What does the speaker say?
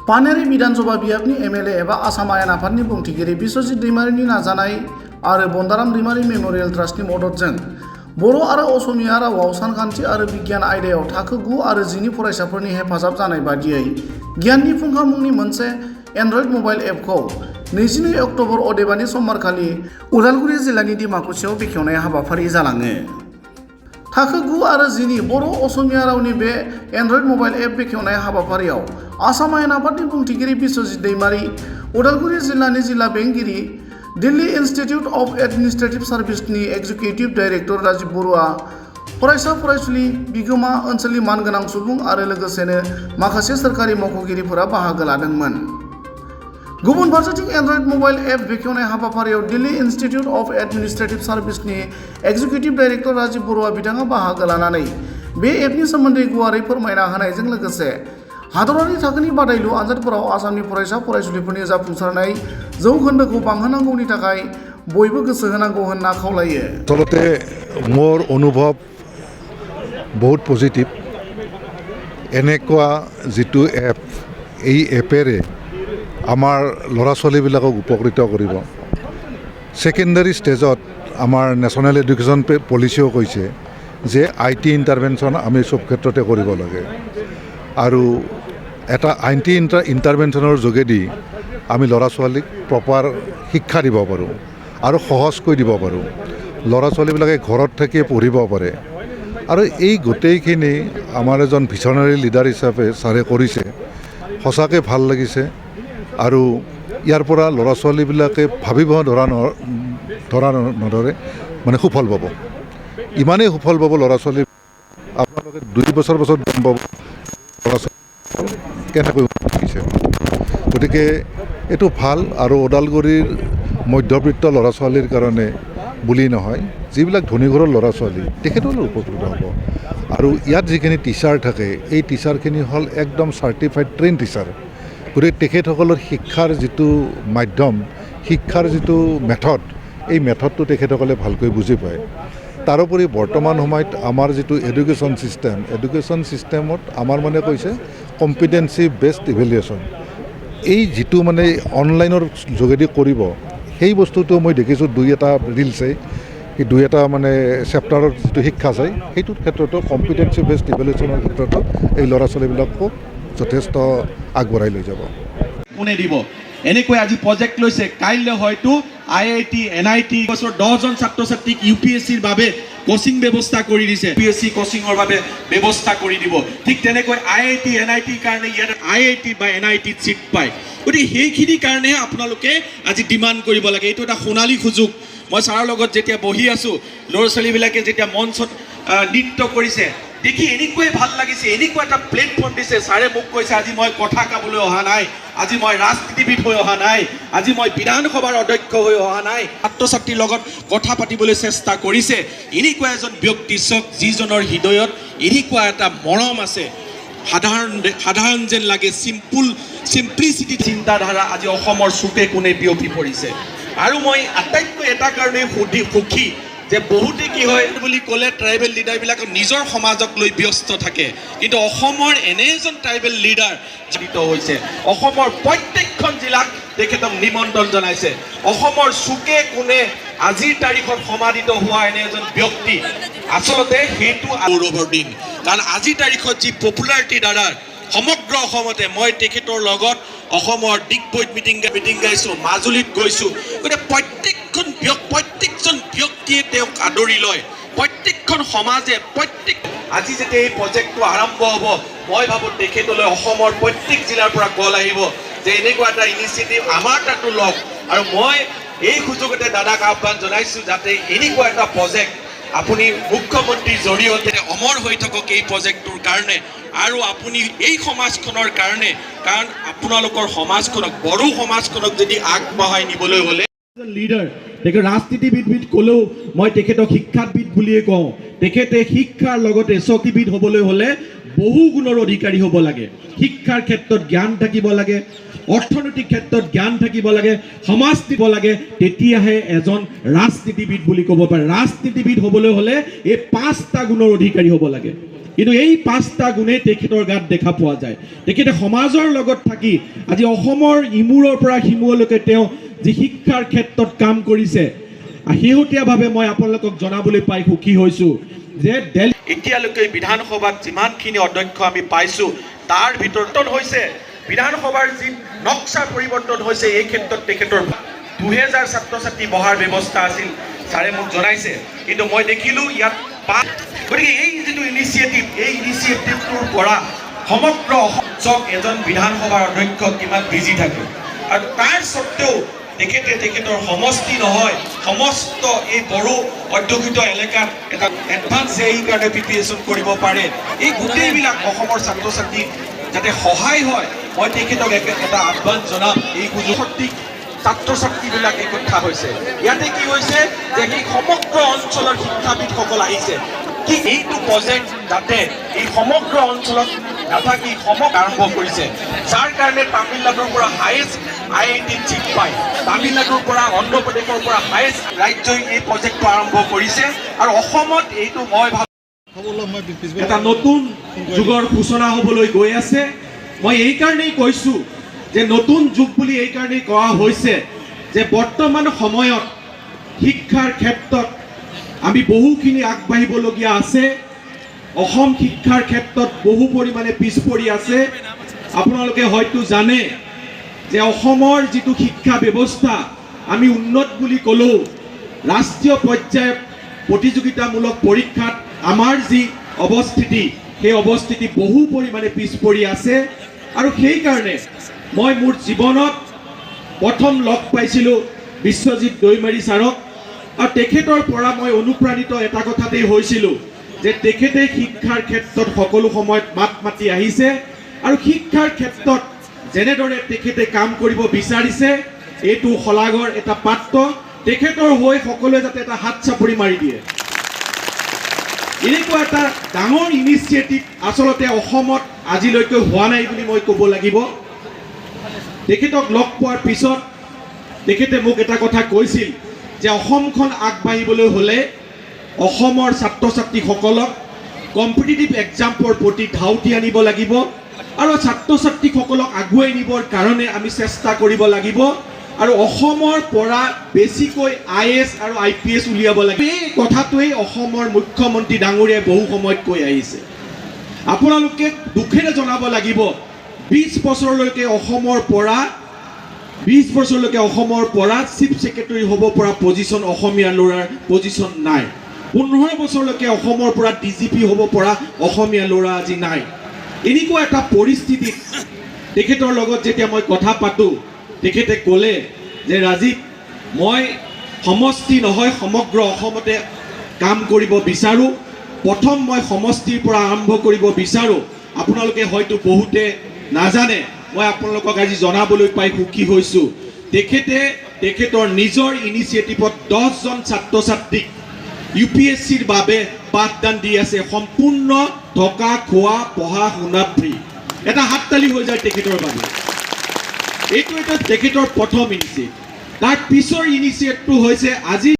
पानेरी विधानसभा बियाबनि एमएलए एबा आसाम आयेन आफादनि बुंथिगिरि बिश्वजित दैमारिनि नाजानाय आरो बन्दाराम दैमारि मेमोरियेल ट्रास्टनि मददजों बर' आरो असमिया रावाव सानखान्थि आरो बिगियान आयदायाव थाखो 9 आरो 10 नि फरायसाफोरनि हेफाजाब जानाय बादियै गियाननि फुंखा मुंनि मोनसे एन्ड्रइड मबाइल एपखौ 22 अक्ट'बर अदेबानि समबारखालि उदालगुरि जिल्लानि डिमाकुसियाव बेखेवनाय हाबाफारि जालाङो। थाखो 9 आरो 10 नि बर' असमिया रावनि बे एन्ड्रइड मबाइल एप बेखेवनाय हाबाफारियाव आसाम आयेन आफादनि बुंथिगिरि बिश्वजित दैमारि, उदालगुरि जिल्लानि जिल्ला बेंगिरि, दिल्ली इन्स्टिट्युट अफ एडमिनिस्ट्रेटिभ सार्भिसनि एक्जिकिउटिभ डाइरेक्टर राजिब बरुवा, फरायसा फरायसुलि, बिगोमा, ओनसोलनि मानगोनां सुबुं आरो लोगोसेनो माखासे सोरखारि मावख'गिरिफोरा बाहागो लादोंमोन। गुबुन फारसेथिं एन्ड्रइड मबाइल एप बेखेवनाय हाबाफारियाव दिल्ली इन्स्टिट्युट अफ एडमिनिस्ट्रेटिभ सार्भिसनि एक्जिकिउटिभ डाइरेक्टर राजिब बरुवा बिथाङा बाहागो लानानै बे एपनि सोमोन्दै गुवारै फोरमायना होनायजों लोगोसे हादरारि थाखोनि बादायलु आनजादफोराव आसामनि फरायसा फरायसुलिफोरनि जाफुंसारनाय जौखोन्दोखौ बांहोनांगौनि थाखाय बयबो गोसो होनांगौ होनना खावलायो। आसलते मोर अनुभव बहुत पजिटिव। এনেকুৱা যিটো এপ, এই এপেৰে আমাৰ ল'ৰা ছোৱালীবিলাকক উপকৃত কৰিব। ছেকেণ্ডাৰী ষ্টেজত আমাৰ নেশ্যনেল এডুকেশ্যন পলিচিও কৈছে যে IT ইণ্টাৰভেনশ্যন আমি চব ক্ষেত্ৰতে কৰিব লাগে আৰু এটা IT ইণ্টাৰভেনশ্যনৰ যোগেদি আমি ল'ৰা ছোৱালীক প্ৰপাৰ শিক্ষা দিব পাৰোঁ আৰু সহজকৈ দিব পাৰোঁ। ল'ৰা ছোৱালীবিলাকে ঘৰত থাকি পঢ়িব পাৰে আৰু এই গোটেইখিনি আমাৰ এজন ভিছনাৰী লিডাৰ হিচাপে ছাৰে কৰিছে, সঁচাকৈ ভাল লাগিছে। আৰু ইয়াৰ পৰা ল'ৰা ছোৱালীবিলাকে ভাবিব নধৰে মানে সুফল পাব, ইমানেই সুফল পাব ল'ৰা ছোৱালী। আপোনালোকে 2 বছৰ পাছত গম পাব ল'ৰা ছোৱালী কেনেকৈ শিকিছে। গতিকে এইটো ভাল আৰু ওদালগুৰিৰ মধ্যবিত্ত ল'ৰা ছোৱালীৰ কাৰণে বুলি নহয়, যিবিলাক ধনী ঘৰৰ ল'ৰা ছোৱালী তেখেতসকলে উপকৃত হ'ব। আৰু ইয়াত যিখিনি টিচাৰ থাকে, এই টিচাৰখিনি হ'ল একদম চাৰ্টিফাইড ট্ৰেইন টিচাৰ। গতিকে তেখেতসকলৰ শিক্ষাৰ যিটো মাধ্যম, শিক্ষাৰ যিটো মেথড, এই মেথডটো তেখেতসকলে ভালকৈ বুজি পায়। তাৰোপৰি বৰ্তমান সময়ত আমাৰ যিটো এডুকেশ্যন ছিষ্টেমত আমাৰ মানে কৈছে কম্পিটেন্সি বেছড ইভেলুৱেশ্যন। এই যিটো মানে অনলাইনৰ যোগেদি কৰিব, সেই বস্তুটো মই দেখিছোঁ 2-এটা ৰিলছে, সেই 2-এটা মানে চেপ্টাৰৰ যিটো শিক্ষা চাই, সেইটোৰ ক্ষেত্ৰতো কম্পিটেন্সি বেছড ইভেলুৱেশ্যনৰ ক্ষেত্ৰতো এই ল'ৰা ছোৱালীবিলাকো যথেষ্ট আগবঢ়াই লৈ যাব। কোনে দিব এনেকৈ আজি প্ৰজেক্ট লৈছে, কাইলৈ হয়তো IIT NIT বছৰ 10জন ছাত্ৰ ছাত্ৰীক UPSCৰ বাবে কোচিং ব্যৱস্থা কৰি দিছে, UPSC কোচিংৰ বাবে ব্যৱস্থা কৰি দিব। ঠিক তেনেকৈ IIT NIT কাৰণে ইয়াত IIT বা NIT চিট পায়। গতিকে সেইখিনিৰ কাৰণে আপোনালোকে আজি ডিমাণ্ড কৰিব লাগে। এইটো এটা সোণালী সুযোগ। মই ছাৰৰ লগত যেতিয়া বহি আছোঁ, ল'ৰা ছোৱালীবিলাকে যেতিয়া মঞ্চত নৃত্য কৰিছে দেখি এনেকুৱাই ভাল লাগিছে, এনেকুৱা এটা প্লেটফৰ্ম দিছে। ছাৰে মোক কৈছে আজি মই কথা ক'বলৈ অহা নাই, আজি মই ৰাজনীতিবিদ হৈ অহা নাই, আজি মই বিধানসভাৰ অধ্যক্ষ হৈ অহা নাই, ছাত্ৰ ছাত্ৰীৰ লগত কথা পাতিবলৈ চেষ্টা কৰিছে। এনেকুৱা এজন ব্যক্তি চাওক, যিজনৰ হৃদয়ত এনেকুৱা এটা মৰম আছে, সাধাৰণ যেন লাগে, চিম্প্লিচিটি চিন্তাধাৰা আজি অসমৰ চুকে কোণে বিয়পি পৰিছে। আৰু মই আটাইতকৈ এটা কাৰণেই সুখী যে বহুতে কি হয় বুলি ক'লে ট্ৰাইবেল লিডাৰবিলাকক নিজৰ সমাজক লৈ ব্যস্ত থাকে, কিন্তু অসমৰ এনে এজন ট্ৰাইবেল লিডাৰ জড়িত হৈছে। অসমৰ প্ৰত্যেকখন জিলাক তেখেতক নিমন্ত্ৰণ জনাইছে। অসমৰ চুকে কোণে আজিৰ তাৰিখত সমাধিত হোৱা এনে এজন ব্যক্তি, আচলতে সেইটো গৌৰৱৰ দিন। কাৰণ আজিৰ তাৰিখত যি পপুলাৰিটি দ্বাৰা সমগ্ৰ অসমতে, মই তেখেতৰ লগত অসমৰ ডিগবৈত মিটিং গাইছোঁ, মাজুলীত গৈছোঁ। গতিকে প্ৰত্যেকজন ব্যক্তিয়ে তেওঁক আদৰি লয়, প্ৰত্যেকখন সমাজে আজি যেতিয়া এই প্ৰজেক্টটো আৰম্ভ হ'ব, মই ভাবোঁ তেখেতলৈ অসমৰ প্ৰত্যেক জিলাৰ পৰা কল আহিব যে এনেকুৱা এটা ইনিচিয়েটিভ আমাৰ তাতো লওক। আৰু মই এই সুযোগতে দাদাক আহ্বান জনাইছোঁ যাতে এনেকুৱা এটা প্ৰজেক্ট আপুনি মুখ্যমন্ত্ৰীৰ জৰিয়তে অমৰ হৈ থাকক এই প্ৰজেক্টটোৰ কাৰণে, আৰু আপুনি এই সমাজখনৰ কাৰণে। কাৰণ আপোনালোকৰ সমাজখনক, বড়ো সমাজখনক যদি আগবঢ়াই নিবলৈ হ'লে লিডাৰ, তেখেত ৰাজনীতিবিদ ক'লেও মই তেখেতক শিক্ষাবিদ বুলিয়ে কওঁ। তেখেতে শিক্ষাৰ লগতে চকীবিদ হ'বলৈ হ'লে বহু গুণৰ অধিকাৰী হ'ব লাগে। শিক্ষাৰ ক্ষেত্ৰত জ্ঞান থাকিব লাগে, অৰ্থনৈতিক ক্ষেত্ৰত জ্ঞান থাকিব লাগে, সমাজ দিব লাগে, তেতিয়াহে এজন ৰাজনীতিবিদ বুলি ক'ব পাৰে। ৰাজনীতিবিদ হ'বলৈ হ'লে এই 5টা গুণৰ অধিকাৰী হ'ব লাগে। কিন্তু এই 5টা গুণে তেখেতৰ গাত দেখা পোৱা যায় তেখেতে সমাজৰ লগত থাকি আজি অসমৰ ইমূৰৰ পৰা সিমূৰলৈকে তেওঁ যি শিক্ষাৰ ক্ষেত্ৰত কাম কৰিছে শেহতীয়াভাৱে মই আপোনালোকক জনাবলৈ পাই সুখী হৈছোঁ যে এতিয়ালৈকে বিধানসভাত যিমানখিনি অধ্যক্ষ আমি পাইছোঁ তাৰ ভিতৰত হৈছে বিধানসভাৰ যি নক্সা পৰিৱৰ্তন হৈছে এই ক্ষেত্ৰত তেখেতৰ 2000 ছাত্ৰ ছাত্ৰী বহাৰ ব্যৱস্থা আছিল ছাৰে মোক জনাইছে কিন্তু মই দেখিলোঁ ইয়াত গতিকে এই যিটো ইনিচিয়েটিভটোৰ পৰা সমগ্ৰ অসম এজন বিধানসভাৰ অধ্যক্ষ কিমান বিজি থাকে আৰু তাৰ স্বত্তেও তেখেতৰ সমষ্টি নহয় সমস্ত এই বড়ো অধ্যুষিত এলেকাত এটা এডভান্স এই কাৰণে প্ৰিপেৰেশ্যন কৰিব পাৰে এই গোটেইবিলাক অসমৰ ছাত্ৰ ছাত্ৰীক যাতে সহায় হয় মই তেখেতক এটা আহ্বান জনাম এই সুযোগটিক ছাত্ৰ ছাত্ৰীবিলাক একঠা হৈছে ইয়াতে কি হৈছে যে সেই সমগ্ৰ অঞ্চলৰ শিক্ষাবিদসকল আহিছে কি এইটো প্ৰজেক্ট যাতে এই সমগ্ৰ অঞ্চলত নাথাকি আৰম্ভ কৰিছে যাৰ কাৰণে তামিলনাডুৰ পৰা হায়েষ্ট IIT চিট পায় তামিলনাডুৰ পৰা অন্ধ্ৰপ্ৰদেশৰ পৰা হায়েষ্ট ৰাজ্যই এই প্ৰজেক্টটো আৰম্ভ কৰিছে আৰু অসমত এইটো মই ভাবোঁ এটা নতুন যুগৰ সূচনা হ'বলৈ গৈ আছে মই এই কাৰণেই কৈছোঁ যে নতুন যুগ বুলি এই কাৰণেই কোৱা হৈছে যে বৰ্তমান সময়ত শিক্ষাৰ ক্ষেত্ৰত আমি বহুখিনি আগবাঢ়িবলগীয়া আছে অসম শিক্ষাৰ ক্ষেত্ৰত বহু পৰিমাণে পিছ পৰি আছে আপোনালোকে হয়তো জানে যে অসমৰ যিটো শিক্ষা ব্যৱস্থা আমি উন্নত বুলি ক'লেও ৰাষ্ট্ৰীয় পৰ্যায়ত প্ৰতিযোগিতামূলক পৰীক্ষাত আমাৰ যি অৱস্থিতি সেই অৱস্থিতি বহু পৰিমাণে পিছ পৰি আছে আৰু সেইকাৰণে মই মোৰ জীৱনত প্ৰথম লগ পাইছিলোঁ বিশ্বজিৎ দৈমাৰী ছাৰক আৰু তেখেতৰ পৰা মই অনুপ্ৰাণিত এটা কথাতেই হৈছিলোঁ যে তেখেতে শিক্ষাৰ ক্ষেত্ৰত সকলো সময়ত মাত মাতি আহিছে আৰু শিক্ষাৰ ক্ষেত্ৰত যেনেদৰে তেখেতে কাম কৰিব বিচাৰিছে এইটো শলাগৰ এটা পাত্ৰ তেখেতৰ হৈ সকলোৱে যাতে এটা হাত চাপৰি মাৰি দিয়ে এনেকুৱা এটা ডাঙৰ ইনিচিয়েটিভ আচলতে অসমত আজিলৈকে হোৱা নাই বুলি মই ক'ব লাগিব তেখেতক লগ পোৱাৰ পিছত তেখেতে মোক এটা কথা কৈছিল যে অসমখন আগবাঢ়িবলৈ হ'লে অসমৰ ছাত্ৰ ছাত্ৰীসকলক কম্পিটিটিভ এক্সামৰ প্ৰতি ধাউতি আনিব লাগিব আৰু ছাত্ৰ ছাত্ৰীসকলক আগুৱাই নিবৰ কাৰণে আমি চেষ্টা কৰিব লাগিব আৰু অসমৰ পৰা বেছিকৈ IAS আৰু IPS উলিয়াব লাগিব এই কথাটোৱেই অসমৰ মুখ্যমন্ত্ৰী ডাঙৰীয়াই বহু সময়ত কৈ আহিছে আপোনালোকে দুখেৰে জনাব লাগিব 20 বছৰলৈকে অসমৰ পৰা চিফ ছেক্ৰেটাৰী হ'ব পৰা পজিশ্যন অসমীয়া ল'ৰাৰ পজিশ্যন নাই 15 বছৰলৈকে অসমৰ পৰা DGP হ'ব পৰা অসমীয়া ল'ৰা আজি নাই এনেকুৱা এটা পৰিস্থিতিত তেখেতৰ লগত যেতিয়া মই কথা পাতোঁ তেখেতে ক'লে যে ৰাজীৱ মই সমষ্টি নহয় সমগ্ৰ অসমতে কাম কৰিব বিচাৰোঁ প্ৰথম মই সমষ্টিৰ পৰা আৰম্ভ কৰিব বিচাৰোঁ আপোনালোকে হয়তো বহুতে নাজানে মই আপোনালোকক আজি জনাবলৈ পাই সুখী হৈছোঁ তেখেতৰ নিজৰ ইনিচিয়েটিভত 10 জন ছাত্ৰ ছাত্ৰীক UPSCৰ বাবে পাঠদান দি আছে সম্পূৰ্ণ থকা খোৱা পঢ়া শুনা ফ্ৰী এটা হাততালি হৈ যায় তেখেতৰ বাবে এইটো এটা তেখেতৰ প্ৰথম ইনিচিয়েটিভ তাৰ পিছৰ ইনিচিয়েটিভটো হৈছে আজি